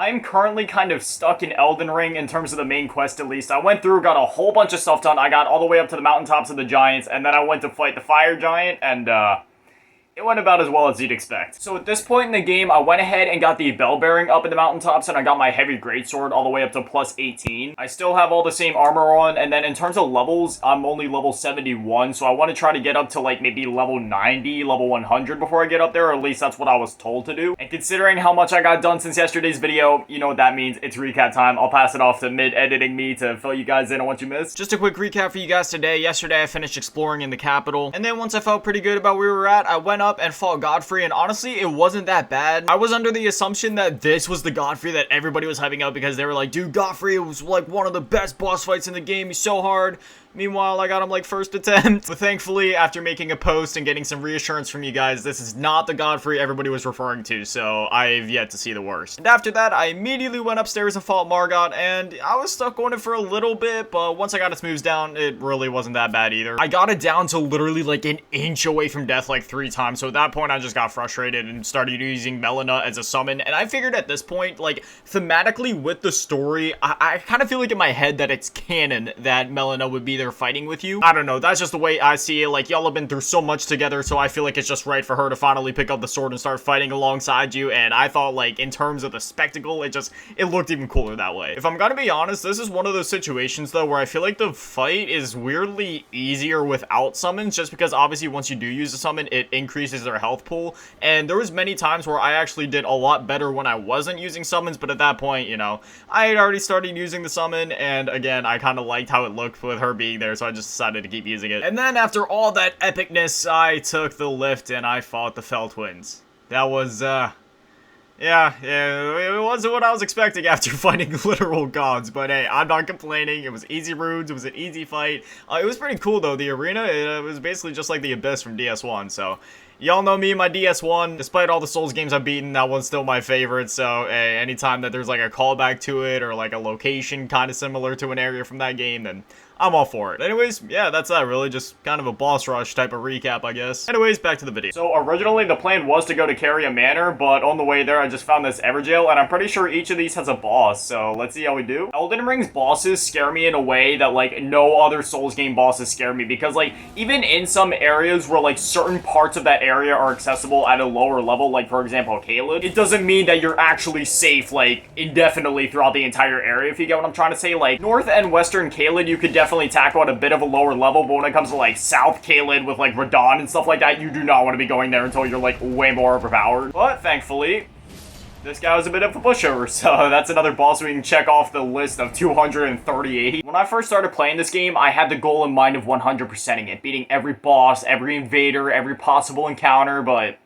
I'm currently kind of stuck in Elden Ring in terms of the main quest at least. I went through, got a whole bunch of stuff done. I got all the way up to the mountaintops of the giants, and then I went to fight the fire giant, and it went about as well as you'd expect. So at this point in the game, I went ahead and got the bell bearing up in the mountaintops, and I got my heavy greatsword all the way up to plus 18. I still have all the same armor on, and then in terms of levels, I'm only level 71, so I want to try to get up to like maybe level 90, level 100 before I get up there, or at least that's what I was told to do. And considering how much I got done since yesterday's video, you know what that means. It's recap time. I'll pass it off to mid-editing me to fill you guys in on what you missed. Just a quick recap for you guys today. Yesterday, I finished exploring in the capital, and then once I felt pretty good about where we were at, I went up and fought Godfrey, and honestly, it wasn't that bad. I was under the assumption that this was the Godfrey that everybody was hyping up because they were like, dude, Godfrey was like one of the best boss fights in the game. He's so hard. Meanwhile, I got him like first attempt. But thankfully, after making a post and getting some reassurance from you guys, this is not the Godfrey everybody was referring to, so I've yet to see the worst. And after that, I immediately went upstairs and fought Margot, and I was stuck on it for a little bit, but once I got its moves down, it really wasn't that bad either. I got it down to literally like an inch away from death like 3 times, so at that point, I just got frustrated and started using Melina as a summon, and I figured at this point, like, thematically with the story, I kind of feel like in my head that it's canon that Melina would be there fighting with you. I don't know, that's just the way I see it. Like, y'all have been through so much together, so I feel like it's just right for her to finally pick up the sword and start fighting alongside you, and I thought, like, in terms of the spectacle, it looked even cooler that way. If I'm gonna be honest, this is one of those situations, though, where I feel like the fight is weirdly easier without summons, just because obviously once you do use a summon, it increases their health pool, and there was many times where I actually did a lot better when I wasn't using summons, but at that point, you know, I had already started using the summon, and again, I kind of liked how it looked with her being there, so I just decided to keep using it. And then after all that epicness, I took the lift and I fought the Fell Twins. That was, yeah, it wasn't what I was expecting after fighting literal gods, but hey, I'm not complaining. It was easy runes, it was an easy fight. It was pretty cool though. The arena, it was basically just like the Abyss from DS1, so y'all know me and my DS1. Despite all the Souls games I've beaten, that one's still my favorite, so hey, anytime that there's like a callback to it or like a location kind of similar to an area from that game, then I'm all for it. Anyways, yeah, that's that really. Just kind of a boss rush type of recap, I guess. Anyways, back to the video. So originally the plan was to go to Caria Manor, but on the way there I just found this Everjail, and I'm pretty sure each of these has a boss, so let's see how we do. Elden Ring's bosses scare me in a way that like no other Souls game bosses scare me, because like even in some areas where like certain parts of that area are accessible at a lower level, like for example Caelid, it doesn't mean that you're actually safe like indefinitely throughout the entire area, if you get what I'm trying to say. Like North and Western Caelid you could definitely tackle at a bit of a lower level, but when it comes to like South Caelid with like Radon and stuff like that, you do not want to be going there until you're like way more overpowered. But thankfully, this guy was a bit of a pushover, so that's another boss we can check off the list of 238. When I first started playing this game, I had the goal in mind of 100%ing it, beating every boss, every invader, every possible encounter, but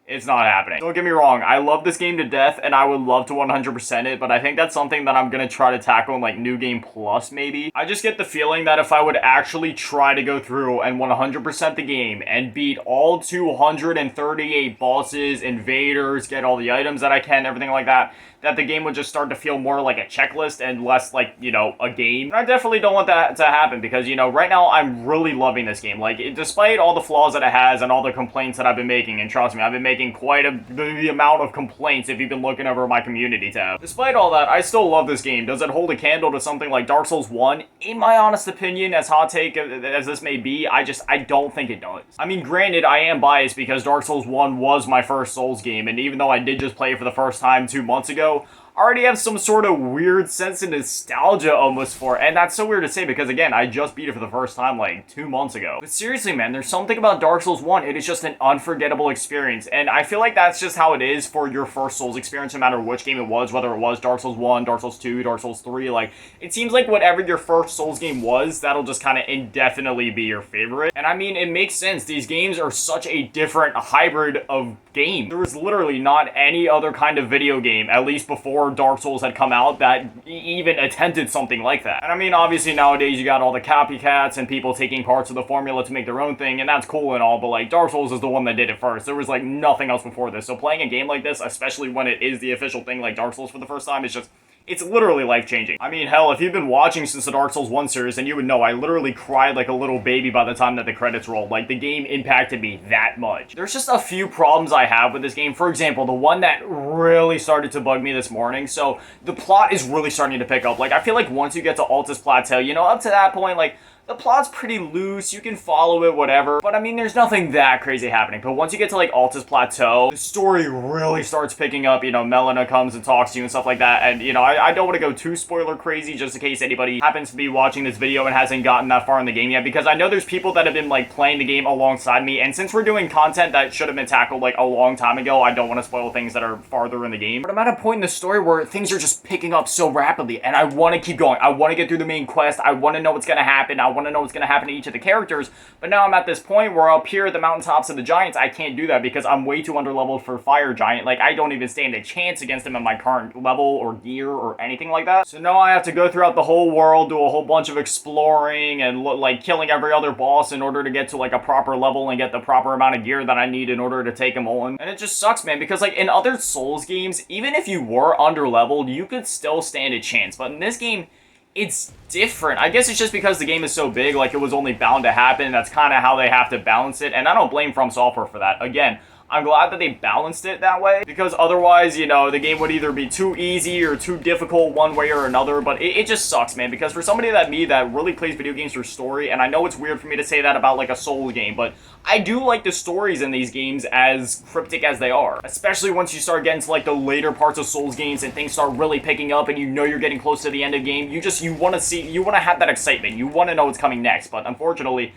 it's not happening. Don't get me wrong, I love this game to death, and I would love to 100% it, but I think that's something that I'm gonna try to tackle in, like, New Game Plus, maybe. I just get the feeling that if I would actually try to go through and 100% the game and beat all 238 bosses, invaders, get all the items that I can, everything like that the game would just start to feel more like a checklist and less like, you know, a game. And I definitely don't want that to happen because, you know, right now I'm really loving this game. Like, despite all the flaws that it has and all the complaints that I've been making, and trust me, I've been making quite the amount of complaints if you've been looking over my community tab. Despite all that, I still love this game. Does it hold a candle to something like Dark Souls 1? In my honest opinion, as hot take as this may be, I don't think it does. I mean, granted, I am biased because Dark Souls 1 was my first Souls game, and even though I did just play it for the first time 2 months ago, I already have some sort of weird sense of nostalgia almost for it, and that's so weird to say because, again, I just beat it for the first time like 2 months ago. But seriously, man, there's something about Dark Souls 1, it is just an unforgettable experience, and I feel like that's just how it is for your first Souls experience, no matter which game it was, whether it was Dark Souls 1, Dark Souls 2, Dark Souls 3, like, it seems like whatever your first Souls game was, that'll just kind of indefinitely be your favorite. And I mean, it makes sense, these games are such a different hybrid of game. There was literally not any other kind of video game, at least before Dark Souls had come out, that even attempted something like that. And I mean, obviously nowadays you got all the copycats and people taking parts of the formula to make their own thing, and that's cool and all, but like Dark Souls is the one that did it first. There was like nothing else before this. So playing a game like this, especially when it is the official thing like Dark Souls for the first time, is just, It's literally life-changing. I mean, hell, if you've been watching since the Dark Souls 1 series, then you would know I literally cried like a little baby by the time that the credits rolled. Like, the game impacted me that much. There's just a few problems I have with this game. For example, the one that really started to bug me this morning. So, the plot is really starting to pick up. Like, I feel like once you get to Altus Plateau, you know, up to that point, like, the plot's pretty loose, you can follow it, whatever. But I mean, there's nothing that crazy happening. But once you get to like Altus Plateau, the story really starts picking up. You know, Melina comes and talks to you and stuff like that. And you know, I don't want to go too spoiler crazy just in case anybody happens to be watching this video and hasn't gotten that far in the game yet. Because I know there's people that have been like playing the game alongside me. And since we're doing content that should have been tackled like a long time ago, I don't want to spoil things that are farther in the game. But I'm at a point in the story where things are just picking up so rapidly. And I want to keep going. I want to get through the main quest. I want to know what's going to happen. I want to know what's going to happen to each of the characters, but now I'm at this point where up here at the mountaintops of the giants, I can't do that because I'm way too underleveled for fire giant. Like, I don't even stand a chance against him at my current level or gear or anything like that. So now I have to go throughout the whole world, do a whole bunch of exploring and like killing every other boss in order to get to like a proper level and get the proper amount of gear that I need in order to take them on. And it just sucks, man, because like in other Souls games, even if you were underleveled, you could still stand a chance. But in this game, it's different. I guess it's just because the game is so big, like it was only bound to happen. That's kind of how they have to balance it, and I don't blame From Software for that. Again, I'm glad that they balanced it that way, because otherwise, you know, the game would either be too easy or too difficult one way or another, but it just sucks, man, because for somebody like me that really plays video games for story, and I know it's weird for me to say that about, like, a Souls game, but I do like the stories in these games as cryptic as they are, especially once you start getting to, like, the later parts of Souls games and things start really picking up and you know you're getting close to the end of the game. You want to have that excitement. You want to know what's coming next, but unfortunately,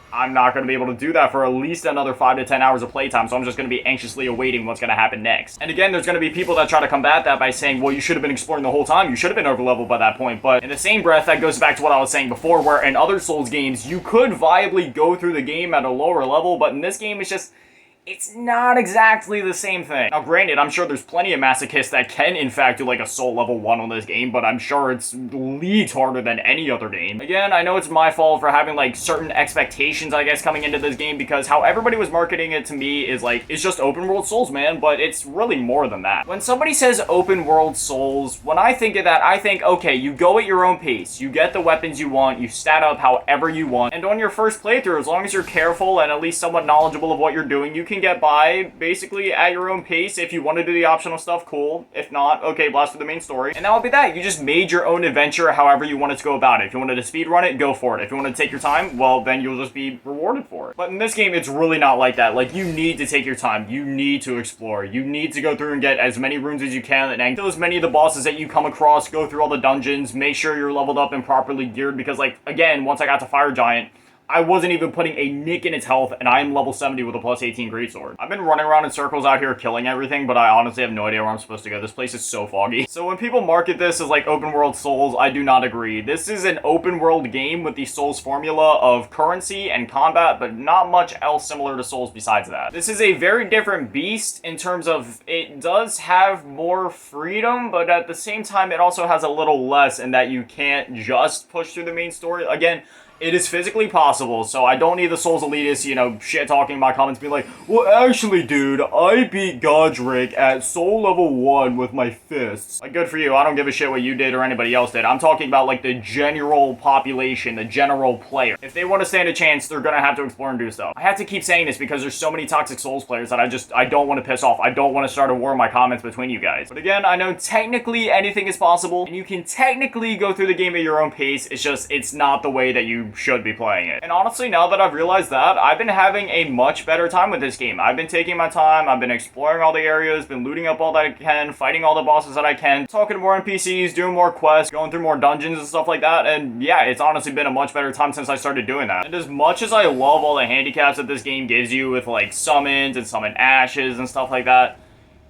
I'm not going to be able to do that for at least another 5 to 10 hours of playtime, so I'm just going to be anxiously awaiting what's going to happen next. And again, there's going to be people that try to combat that by saying, well, you should have been exploring the whole time, you should have been overleveled by that point, but in the same breath, that goes back to what I was saying before, where in other Souls games, you could viably go through the game at a lower level, but in this game, it's not exactly the same thing. Now, granted, I'm sure there's plenty of masochists that can, in fact, do like a soul level 1 on this game, but I'm sure it's leagues harder than any other game. Again, I know it's my fault for having, like, certain expectations, I guess, coming into this game, because how everybody was marketing it to me is, like, it's just open world Souls, man, but it's really more than that. When somebody says open world Souls, when I think of that, I think, okay, you go at your own pace, you get the weapons you want, you stat up however you want, and on your first playthrough, as long as you're careful and at least somewhat knowledgeable of what you're doing, you can get by basically at your own pace. If you want to do the optional stuff, cool. If not, okay, blast for the main story. And that would be that. You just made your own adventure however you wanted to go about it. If you wanted to speedrun it, go for it. If you want to take your time, well, then you'll just be rewarded for it. But in this game, it's really not like that. Like, you need to take your time. You need to explore. You need to go through and get as many runes as you can and kill as many of the bosses that you come across, go through all the dungeons, make sure you're leveled up and properly geared, because, like, again, once I got to Fire Giant, I wasn't even putting a nick in its health, and I am level 70 with a plus 18 greatsword. I've been running around in circles out here killing everything, but I honestly have no idea where I'm supposed to go. This place is so foggy. So when people market this as like open world Souls, I do not agree. This is an open world game with the Souls formula of currency and combat, but not much else similar to Souls besides that. This is a very different beast in terms of it does have more freedom, but at the same time, it also has a little less in that you can't just push through the main story. Again, it is physically possible, so I don't need the Souls elitists, you know, shit-talking in my comments, being like, well, actually, dude, I beat Godric at Soul level 1 with my fists. Like, good for you. I don't give a shit what you did or anybody else did. I'm talking about, like, the general population, the general player. If they want to stand a chance, they're gonna have to explore and do stuff. I have to keep saying this because there's so many toxic Souls players that I don't want to piss off. I don't want to start a war in my comments between you guys. But again, I know technically anything is possible, and you can technically go through the game at your own pace. It's just, it's not the way that you should be playing it. And honestly, now that I've realized that, I've been having a much better time with this game. I've been taking my time, I've been exploring all the areas, been looting up all that I can, fighting all the bosses that I can, talking to more NPCs, doing more quests, going through more dungeons and stuff like that, and yeah, it's honestly been a much better time since I started doing that. And as much as I love all the handicaps that this game gives you with like summons and summon ashes and stuff like that,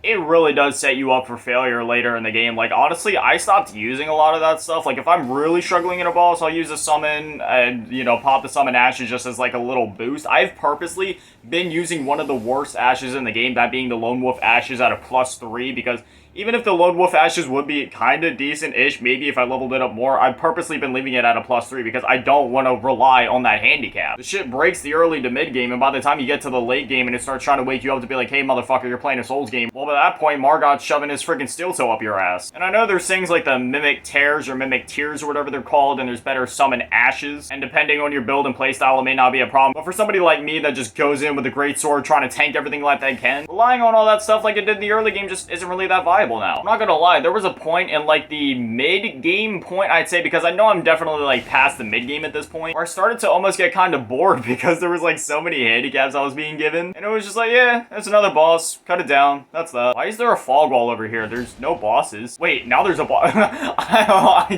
it really does set you up for failure later in the game. Like, honestly, I stopped using a lot of that stuff. Like, if I'm really struggling in a boss, I'll use a summon and, you know, pop the summon ashes just as, like, a little boost. I've purposely been using one of the worst ashes in the game, that being the Lone Wolf ashes at a +3, because Even if the Lone Wolf Ashes would be kind of decent-ish, maybe if I leveled it up more, I've purposely been leaving it at a +3 because I don't want to rely on that handicap. The shit breaks the early to mid game, and by the time you get to the late game and it starts trying to wake you up to be like, hey motherfucker, you're playing a Souls game, well by that point, Margot's shoving his freaking steel toe up your ass. And I know there's things like the Mimic Tears or Mimic Tears or whatever they're called, and there's better Summon Ashes, and depending on your build and playstyle, it may not be a problem. But for somebody like me that just goes in with a great sword trying to tank everything like they can, relying on all that stuff like it did in the early game just isn't really that viable now. I'm not gonna lie, there was a point in like the mid-game point, I'd say, because I know I'm definitely like past the mid-game at this point, where I started to almost get kind of bored because there was like so many handicaps I was being given, and it was just like, yeah, that's another boss, cut it down, that's that. Why is there a fog wall over here? There's no bosses. Wait, now there's a boss.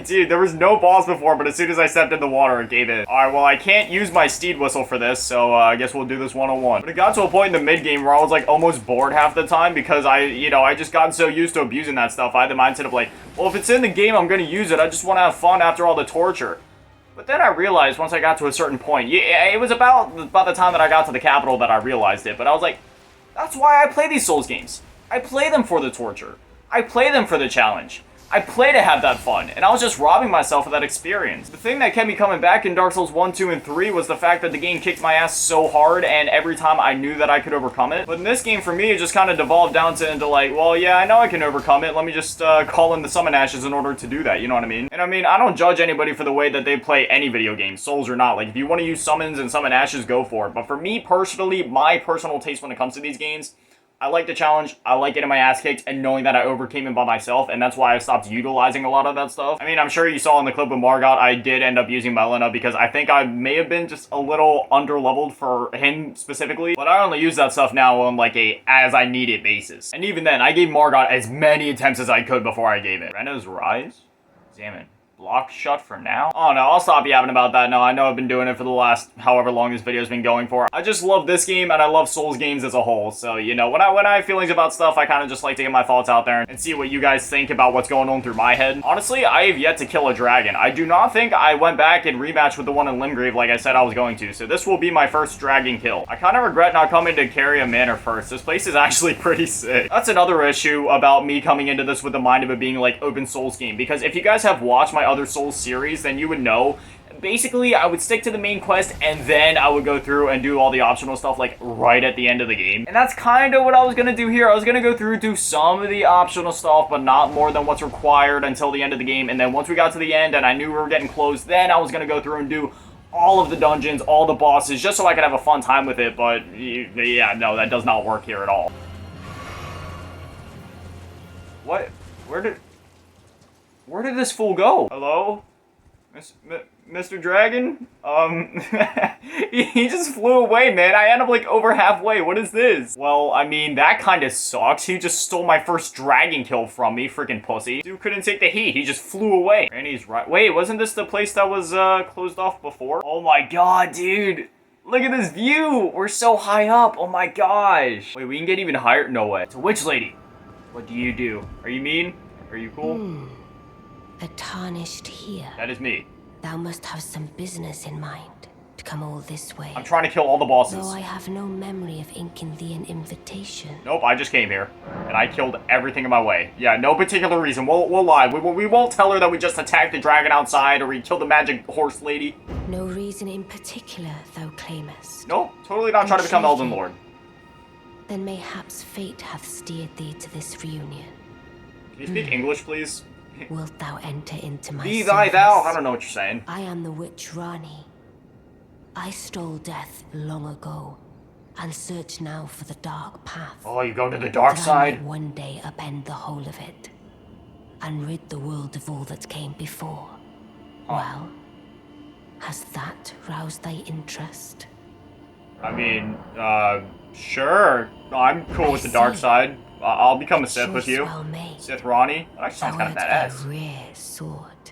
Dude, there was no boss before, but as soon as I stepped in the water, it gave in. Alright, well, I can't use my steed whistle for this, so I guess we'll do this one-on-one. But it got to a point in the mid-game where I was like almost bored half the time because I just got so used to abusing that stuff. I had the mindset of like, well, if it's in the game, I'm gonna use it. I just want to have fun after all the torture. But then I realized once I got to a certain point, yeah, it was about the time that I got to the capital that I realized it, but I was like, that's why I play these Souls games. I play them for the torture. I play them for the challenge. I play to have that fun, and I was just robbing myself of that experience. The thing that kept me coming back in Dark Souls 1, 2, and 3 was the fact that the game kicked my ass so hard, and every time I knew that I could overcome it. But in this game, for me, it just kind of devolved down into like, well, yeah, I know I can overcome it. Let me just call in the Summon Ashes in order to do that, you know what I mean? And I mean, I don't judge anybody for the way that they play any video game, Souls or not. Like, if you want to use Summons and Summon Ashes, go for it. But for me, personally, my personal taste when it comes to these games, I like the challenge, I like getting my ass kicked, and knowing that I overcame it by myself, and that's why I stopped utilizing a lot of that stuff. I mean, I'm sure you saw in the clip with Margot, I did end up using Melina because I think I may have been just a little under-leveled for him specifically, but I only use that stuff now on like a as-I-need-it basis. And even then, I gave Margot as many attempts as I could before I gave it. Renna's Rise? Examine. Block shut for now? Oh no, I'll stop yapping about that now. I know I've been doing it for the last however long this video's been going for. I just love this game and I love Souls games as a whole. So, you know, when I have feelings about stuff, I kind of just like to get my thoughts out there and see what you guys think about what's going on through my head. Honestly, I have yet to kill a dragon. I do not think I went back and rematched with the one in Limgrave like I said I was going to. So this will be my first dragon kill. I kind of regret not coming to Caria Manor first. This place is actually pretty sick. That's another issue about me coming into this with the mind of it being like open Souls game. Because if you guys have watched my other Souls series, then you would know basically I would stick to the main quest and then I would go through and do all the optional stuff like right at the end of the game. And that's kind of what I was gonna do here. I was gonna go through, do some of the optional stuff, but not more than what's required until the end of the game. And then once we got to the end and I knew we were getting close, then I was gonna go through and do all of the dungeons, all the bosses, just so I could have a fun time with it. But yeah, no, that does not work here at all. What? Where did this fool go? Hello? Mr. Dragon? He just flew away, man. I ended up like over halfway. What is this? Well, I mean, that kind of sucks. He just stole my first dragon kill from me, freaking pussy. Dude couldn't take the heat. He just flew away. Ranni's right. Wait, wasn't this the place that was closed off before? Oh my god, dude. Look at this view. We're so high up. Oh my gosh. Wait, we can get even higher? No way. It's a witch lady. What do you do? Are you mean? Are you cool? A tarnished here. That is me. Thou must have some business in mind to come all this way. I'm trying to kill all the bosses. Though I have no memory of inking thee an invitation. Nope, I just came here, and I killed everything in my way. Yeah, no particular reason. We'll lie. We won't tell her that we just attacked the dragon outside, or we killed the magic horse lady. No reason in particular, thou claimest. Nope, totally not trying to become Elden Lord. Then mayhaps fate hath steered thee to this reunion. Can you speak English, please? Wilt thou enter into my Be thy service? thou. I don't know what you're saying. I am the witch Ranni. I stole death long ago, and search now for the dark path. Oh, you go to the dark that I side? might one day upend the whole of it, and rid the world of all that came before. Well, has that roused thy interest? I mean, sure. I'm cool with the dark side. I'll become a Sith with you. Well may. Sith Ranni. That actually sounds kind of badass. A rare sword.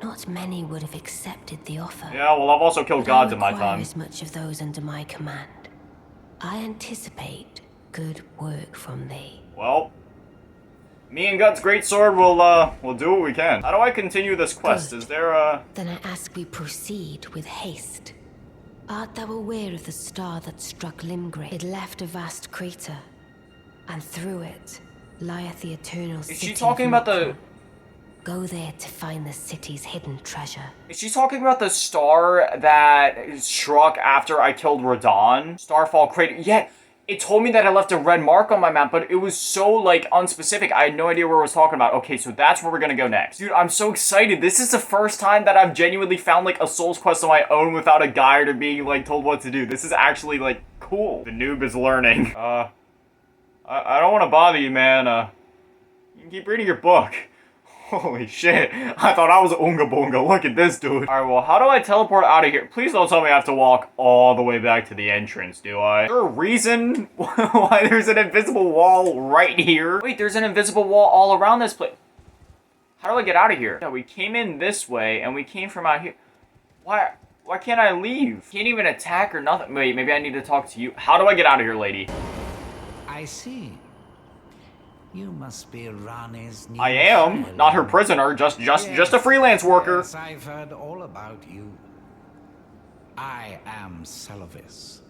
Not many would have accepted the offer. Yeah, well, I've also killed gods in my time. As much of those under my command. I anticipate good work from thee. Well, me and Gut's greatsword will do what we can. How do I continue this quest? Good. Is there a... Then I ask we proceed with haste. Art thou aware of the star that struck Limgrave? It left a vast crater, and through it, lieth the eternal Is city she talking of about the... Nocturne. Go there to find the city's hidden treasure. Is she talking about the star that struck after I killed Radon? Starfall crater. Yeah, it told me that I left a red mark on my map, but it was so, like, unspecific. I had no idea what it was talking about. Okay, so that's where we're gonna go next. Dude, I'm so excited. This is the first time that I've genuinely found, like, a Souls quest on my own without a guide or being, like, told what to do. This is actually, like, cool. The noob is learning. I don't want to bother you, man. You can keep reading your book. Holy shit, I thought I was Oonga Boonga. Look at this dude. Alright, well, how do I teleport out of here? Please don't tell me I have to walk all the way back to the entrance, do I? Is there a reason why there's an invisible wall right here? Wait, there's an invisible wall all around this place. How do I get out of here? Yeah, we came in this way, and we came from out here. Why can't I leave? Can't even attack or nothing. Wait, maybe I need to talk to you. How do I get out of here, lady? I see. You must be Ranni's new I am, friend. not her prisoner, just a freelance worker. Yes, I've heard all about you. I am Celovis,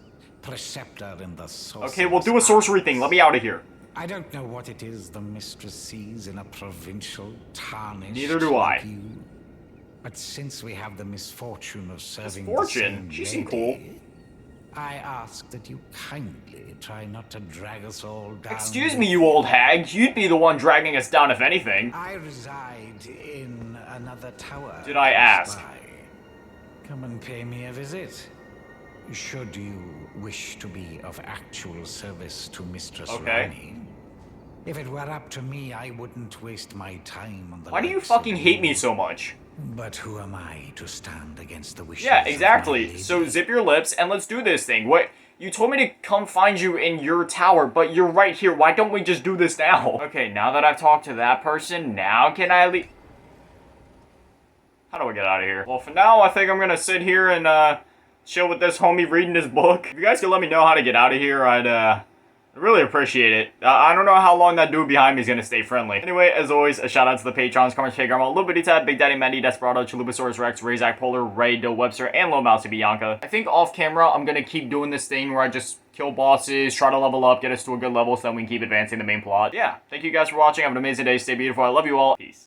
preceptor in the sorcerer's Okay, we'll do a sorcery thing. Let me out of here. I don't know what it is the mistress sees in a provincial tarnished Neither do I. like you. But since we have the misfortune of serving Misfortune? the She same seemed cool. lady, I ask that you kindly try not to drag us all down. Excuse me, you old hag. You'd be the one dragging us down, if anything. I reside in another tower. Did I ask? close by. Come and pay me a visit. Should you wish to be of actual service to Mistress Okay. Ranni. If it were up to me, I wouldn't waste my time on the Why do you likes of fucking hate me so much? But who am I to stand against the wishes Yeah, of my exactly. lady? So zip your lips and let's do this thing. What? You told me to come find you in your tower, but you're right here. Why don't we just do this now? Okay, now that I've talked to that person, now can I leave? How do I get out of here? Well, for now, I think I'm gonna sit here and, chill with this homie reading his book. If you guys could let me know how to get out of here, I'd really appreciate it. I don't know how long that dude behind me is gonna stay friendly. Anyway, as always, a shout out to the patrons, Carmen Grandma, Little Bitty Tab, Big Daddy Mandy, Desperado, Chalupasaurus Rex, Razak Polar, Ray, Doe Webster, and Low Mousy Bianca. I think off camera, I'm gonna keep doing this thing where I just kill bosses, try to level up, get us to a good level so then we can keep advancing the main plot. Yeah, thank you guys for watching. Have an amazing day. Stay beautiful. I love you all. Peace.